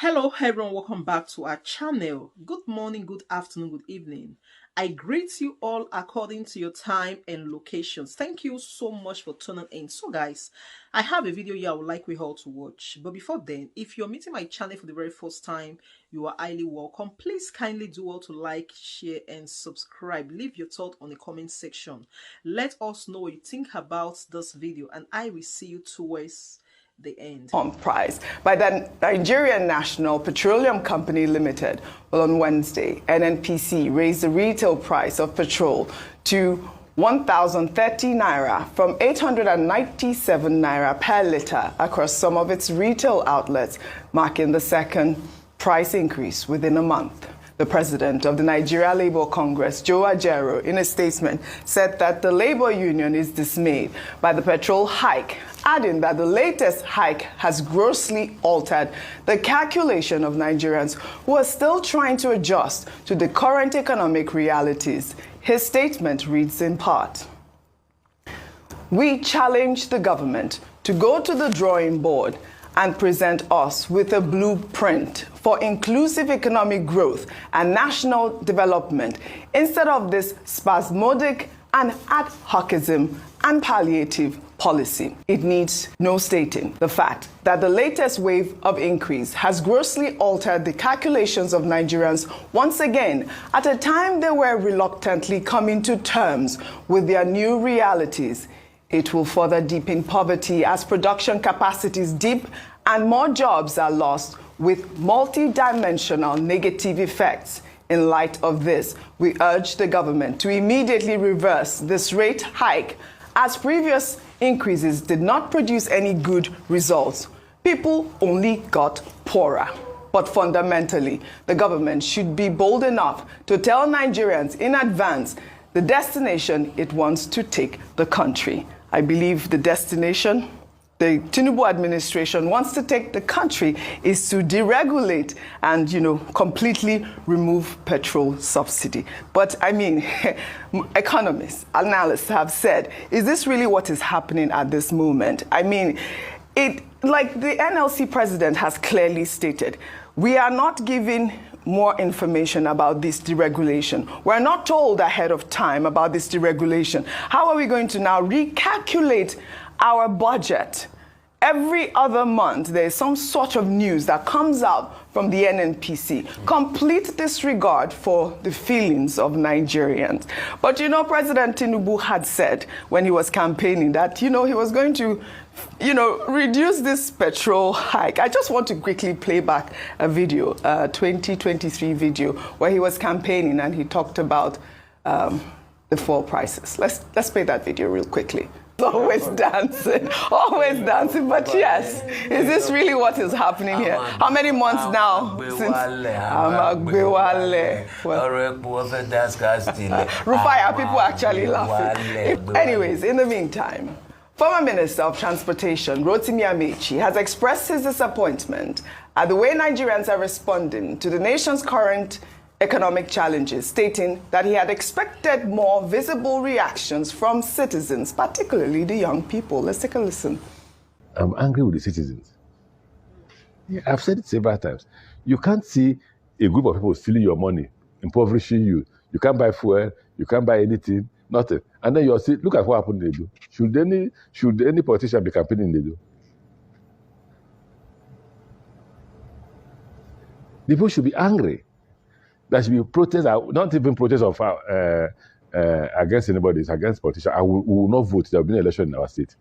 Hello everyone, welcome back to our channel. Good morning, good afternoon, good evening. I greet you all according to your time and locations. Thank you so much for tuning in. So guys, I have a video here I would like we all to watch. But before then, if you're meeting my channel for the very first time, you are highly welcome. Please kindly do all to like, share and subscribe. Leave your thought on the comment section. Let us know what you think about this video and I will see you towards the end. Pump price by the Nigerian National Petroleum Company Limited. Well, on Wednesday, NNPC raised the retail price of petrol to 1,030 naira from 897 naira per litre across some of its retail outlets, marking the second price increase within a month. The president of the Nigeria Labour Congress, Joe Ajero, in a statement, said that the labor union is dismayed by the petrol hike, adding that the latest hike has grossly altered the calculation of Nigerians who are still trying to adjust to the current economic realities. His statement reads in part, "We challenge the government to go to the drawing board and present us with a blueprint for inclusive economic growth and national development instead of this spasmodic and ad hocism and palliative policy." It needs no stating the fact that the latest wave of increase has grossly altered the calculations of Nigerians once again at a time they were reluctantly coming to terms with their new realities. It will further deepen poverty as production capacities dip and more jobs are lost with multi-dimensional negative effects. In light of this, we urge the government to immediately reverse this rate hike as previous increases did not produce any good results. People only got poorer. But fundamentally, the government should be bold enough to tell Nigerians in advance the destination it wants to take the country. I believe the destination the Tinubu administration wants to take the country is to deregulate and, completely remove petrol subsidy. But I mean, economists, analysts have said, is this really what is happening at this moment? I mean, like the NLC president has clearly stated, we are not giving more information about this deregulation. We're not told ahead of time about this deregulation. How are we going to now recalculate our budget? Every other month, there's some sort of news that comes out from the NNPC. Complete disregard for the feelings of Nigerians. But President Tinubu had said when he was campaigning that, he was going to, reduce this petrol hike. I just want to quickly play back a video, 2023 video, where he was campaigning and he talked about the fuel prices. Let's play that video real quickly. Always dancing. But yes, is this really what is happening here? How many months now since Rufai, are people actually laughing? Anyways, in the meantime, former Minister of Transportation, Amaechi, has expressed his disappointment at the way Nigerians are responding to the nation's current economic challenges, stating that he had expected more visible reactions from citizens, particularly the young people. Let's take a listen. I'm angry with the citizens. Yeah, I've said it several times. You can't see a group of people stealing your money, impoverishing you. You can't buy fuel, you can't buy anything, nothing. And then you're still, look at what happened in Edon. Should any politician be campaigning in Edon? The people should be angry. There should be protests, not even protests of against anybody, it's against politicians. We will not vote. There will be an election in our state.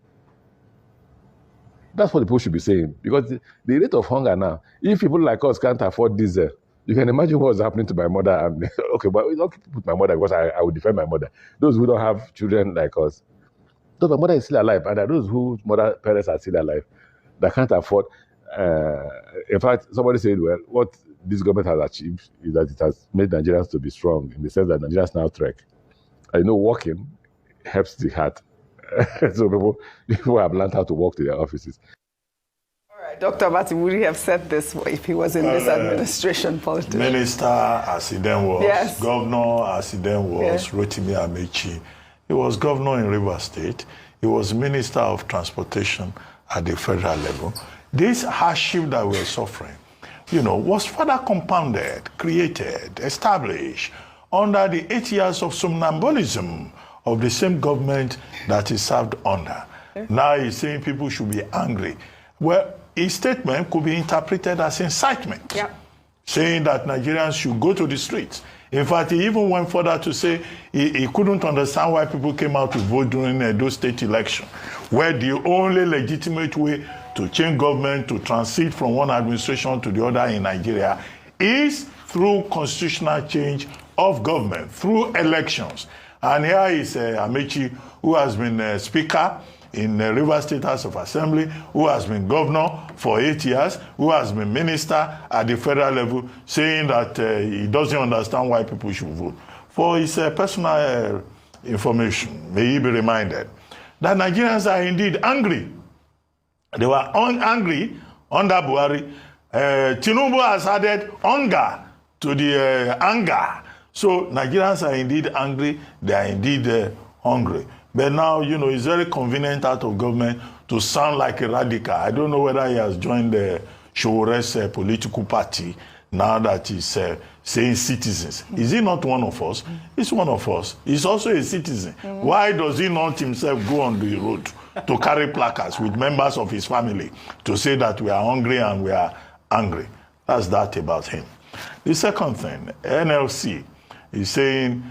That's what the people should be saying. Because the rate of hunger now, if people like us can't afford diesel, you can imagine what's happening to my mother. Okay, but it's not put my mother because I will defend my mother. Those who don't have children like us. Though my mother is still alive, and there are those whose parents are still alive that can't afford. In fact, somebody said, well, what this government has achieved is that it has made Nigerians to be strong in the sense that Nigerians now trek. I know walking helps the heart. So people have learned how to walk to their offices. All right, Dr. Bati, would he have said this if he was in this administration politics? Minister, as he then was, yes. Governor, as he then was, yes. Rotimi Amaechi. He was governor in Rivers State. He was Minister of Transportation at the federal level. This hardship that we're suffering, was further compounded, created, established under the 8 years of somnambulism of the same government that he served under. Now he's saying people should be angry. Well, his statement could be interpreted as incitement, saying that Nigerians should go to the streets. In fact, he even went further to say he couldn't understand why people came out to vote during those state election, where the only legitimate way to change government, to transit from one administration to the other in Nigeria, is through constitutional change of government, through elections. And here is Amaechi, who has been Speaker in Rivers State House of Assembly, who has been governor for 8 years, who has been minister at the federal level, saying that he doesn't understand why people should vote. For his personal information, may he be reminded that Nigerians are indeed angry. They were angry under Buhari. Tinubu has added hunger to the anger. So Nigerians are indeed angry. They are indeed hungry. But now, it's very convenient out of government to sound like a radical. I don't know whether he has joined the Showore's political party now that he's saying citizens. Is he not one of us? He's one of us. He's also a citizen. Why does he not himself go on the road to carry placards with members of his family to say that we are hungry and we are angry? That's that about him. The second thing, NLC is saying,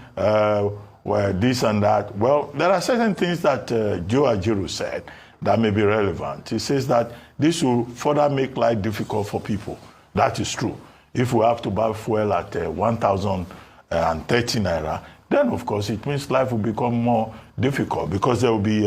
well, this and that. Well, there are certain things that Joe Ajaero said that may be relevant. He says that this will further make life difficult for people. That is true. If we have to buy fuel at 1,030 naira, then of course it means life will become more difficult because there will be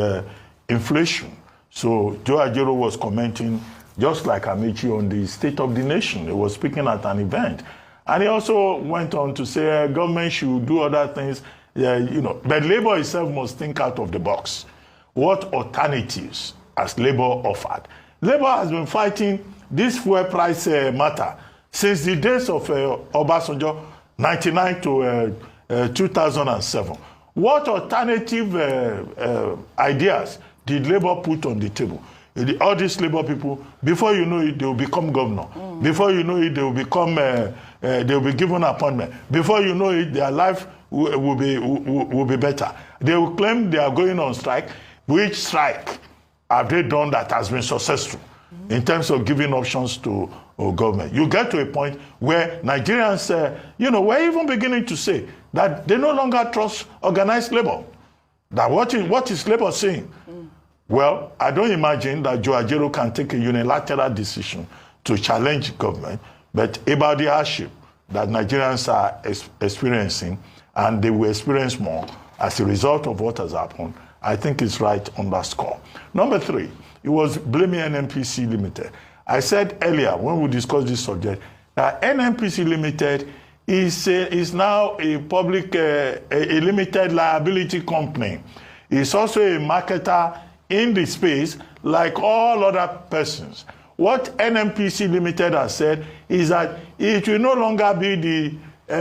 inflation. So Joe Ajaero was commenting, just like Amaechi, on the state of the nation. He was speaking at an event. And he also went on to say government should do other things. But Labour itself must think out of the box. What alternatives has Labour offered? Labour has been fighting this fuel price matter since the days of Obasanjo, 99 to 2007. What alternative ideas did Labour put on the table? All these Labour people, before you know it, they will become governor. Before you know it, they will become, they will be given appointment. Before you know it, their life will be better. They will claim they are going on strike. Which strike have they done that has been successful in terms of giving options to government? You get to a point where Nigerians, we're even beginning to say that they no longer trust organized labor. That what is labor saying? Well, I don't imagine that Joe Ajaero can take a unilateral decision to challenge government, but about the hardship that Nigerians are experiencing, and they will experience more as a result of what has happened, I think it's right on that score. Number 3, it was blaming NNPC Limited. I said earlier when we discussed this subject that NNPC Limited is now a public, a limited liability company. It's also a marketer in the space like all other persons. What NNPC Limited has said is that it will no longer be the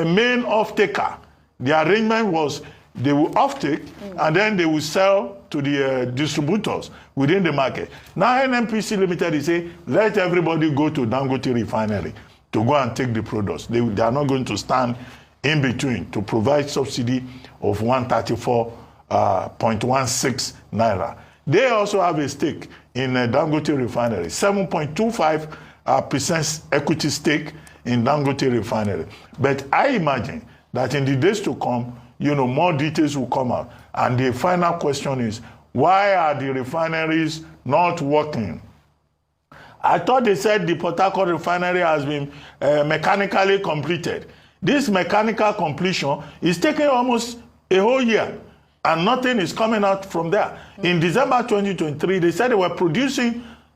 main off-taker. The arrangement was they will off-take and then they will sell to the distributors within the market. Now NNPC Limited is saying, let everybody go to Dangote refinery to go and take the products. They are not going to stand in between to provide subsidy of 134.16 naira. They also have a stake in Dangote refinery, 7.25% equity stake in Dangote refinery. But I imagine that in the days to come, more details will come out. And the final question is, why are the refineries not working? I thought they said the Port Harcourt refinery has been mechanically completed. This mechanical completion is taking almost a whole year, and nothing is coming out from there. In December 2023, they said they were producing